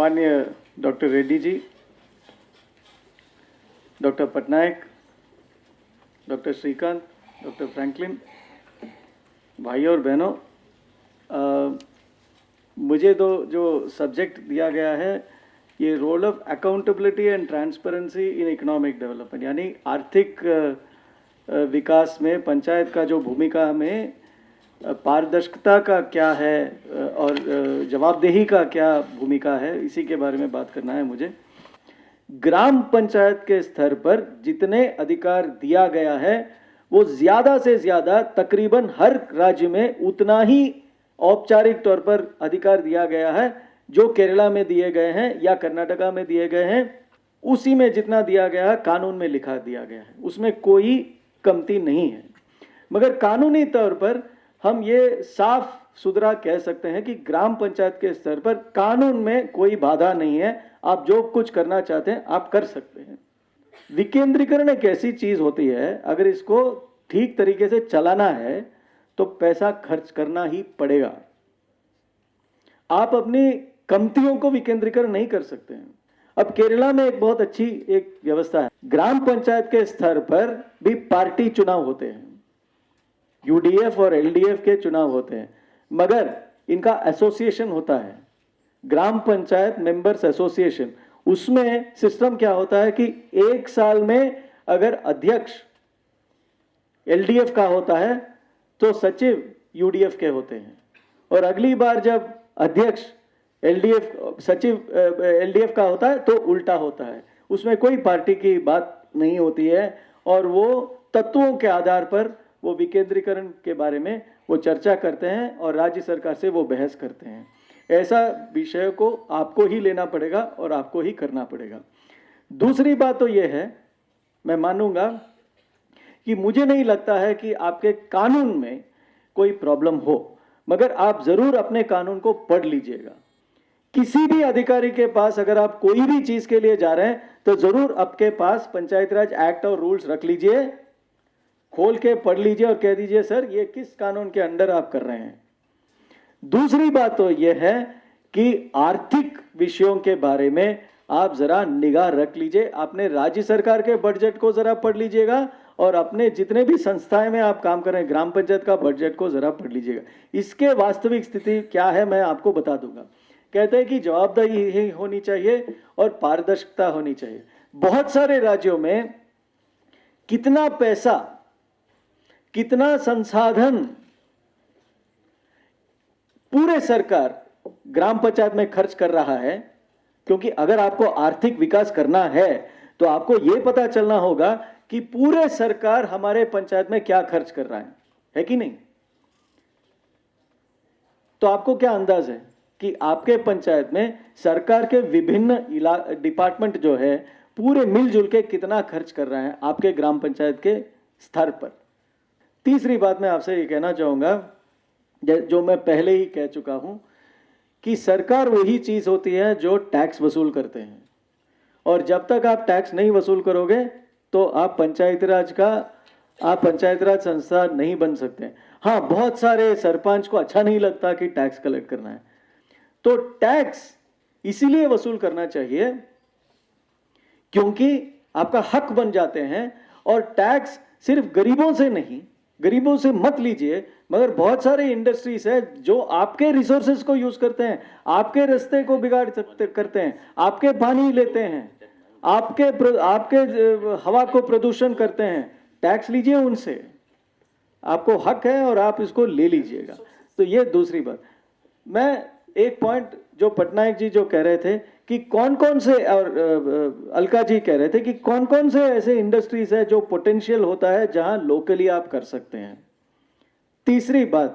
माननीय doctor Reddy ji, doctor Patnaik, doctor Srikanth, doctor Franklin, भाइयों और बहनों, मुझे तो जो सब्जेक्ट दिया गया है ये role of accountability and transparency in economic development, यानी आर्थिक विकास में पंचायत का जो भूमिका में पारदर्शिता का क्या है और जवाबदेही का क्या भूमिका है, इसी के बारे में बात करना है मुझे। ग्राम पंचायत के स्तर पर जितने अधिकार दिया गया है वो ज़्यादा से ज़्यादा तकरीबन हर राज्य में उतना ही औपचारिक तौर पर अधिकार दिया गया है जो केरला में दिए गए हैं या कर्नाटका में दिए गए हैं। उसी में जितना दिया गया है कानून में लिखा दिया गया है, उसमें कोई कमती नहीं है। मगर कानूनी तौर पर हम ये साफ सुथरा कह सकते हैं कि ग्राम पंचायत के स्तर पर कानून में कोई बाधा नहीं है, आप जो कुछ करना चाहते हैं आप कर सकते हैं। विकेंद्रीकरण एक ऐसी चीज होती है, अगर इसको ठीक तरीके से चलाना है तो पैसा खर्च करना ही पड़ेगा। आप अपनी कमतियों को विकेंद्रीकरण नहीं कर सकते हैं। अब केरला में एक बहुत अच्छी एक व्यवस्था है, ग्राम पंचायत के स्तर पर भी पार्टी चुनाव होते हैं, यूडीएफ और एलडीएफ के चुनाव होते हैं, मगर इनका एसोसिएशन होता है, ग्राम पंचायत मेंबर्स एसोसिएशन। उसमें सिस्टम क्या होता है कि एक साल में अगर अध्यक्ष एलडीएफ का होता है तो सचिव यूडीएफ के होते हैं, और अगली बार जब अध्यक्ष सचिव एलडीएफ का होता है तो उल्टा होता है। उसमें कोई पार्टी की बात नहीं होती है और वो तत्वों के आधार पर वो विकेंद्रीकरण के बारे में वो चर्चा करते हैं और राज्य सरकार से वो बहस करते हैं। ऐसा विषय को आपको ही लेना पड़ेगा और आपको ही करना पड़ेगा। दूसरी बात तो ये है, मैं मानूंगा कि मुझे नहीं लगता है कि आपके कानून में कोई प्रॉब्लम हो, मगर आप जरूर अपने कानून को पढ़ लीजिएगा। किसी भी अधिकारी के पास अगर आप कोई भी चीज के लिए जा रहे हैं तो जरूर आपके पास पंचायत राज एक्ट और रूल्स रख लीजिए, खोल के पढ़ लीजिए और कह दीजिए सर ये किस कानून के अंडर आप कर रहे हैं। दूसरी बात तो यह है कि आर्थिक विषयों के बारे में आप जरा निगाह रख लीजिए। आपने राज्य सरकार के बजट को जरा पढ़ लीजिएगा और अपने जितने भी संस्थाएं में आप काम कर रहे हैं ग्राम पंचायत का बजट को जरा पढ़ लीजिएगा। इसके वास्तविक स्थिति क्या है मैं आपको बता दूंगा। कहते हैं कि जवाबदेही होनी चाहिए और पारदर्शिता होनी चाहिए। बहुत सारे राज्यों में कितना पैसा, कितना संसाधन पूरे सरकार ग्राम पंचायत में खर्च कर रहा है, क्योंकि अगर आपको आर्थिक विकास करना है तो आपको यह पता चलना होगा कि पूरे सरकार हमारे पंचायत में क्या खर्च कर रहा है कि नहीं। तो आपको क्या अंदाज है कि आपके पंचायत में सरकार के विभिन्न डिपार्टमेंट जो है पूरे मिलजुल के कितना खर्च कर रहे हैं आपके ग्राम पंचायत के स्तर पर। तीसरी बात मैं आपसे ये कहना चाहूंगा, जो मैं पहले ही कह चुका हूं, कि सरकार वही चीज होती है जो टैक्स वसूल करते हैं, और जब तक आप टैक्स नहीं वसूल करोगे तो आप पंचायत राज संस्था नहीं बन सकते। हाँ, बहुत सारे सरपंच को अच्छा नहीं लगता कि टैक्स कलेक्ट करना है, तो टैक्स इसीलिए वसूल करना चाहिए क्योंकि आपका हक बन जाते हैं। और टैक्स सिर्फ गरीबों से नहीं, गरीबों से मत लीजिए, मगर बहुत सारे इंडस्ट्रीज है जो आपके रिसोर्सेज को यूज करते हैं, आपके रास्ते को बिगाड़ करते हैं, आपके पानी लेते हैं, आपके हवा को प्रदूषण करते हैं। टैक्स लीजिए उनसे, आपको हक है और आप इसको ले लीजिएगा। तो ये दूसरी बात। मैं एक पॉइंट जो पटनायक जी जो कह रहे थे कि कौन कौन से, और अलका जी कह रहे थे कि कौन कौन से ऐसे इंडस्ट्रीज है जो पोटेंशियल होता है जहां लोकली आप कर सकते हैं। तीसरी बात,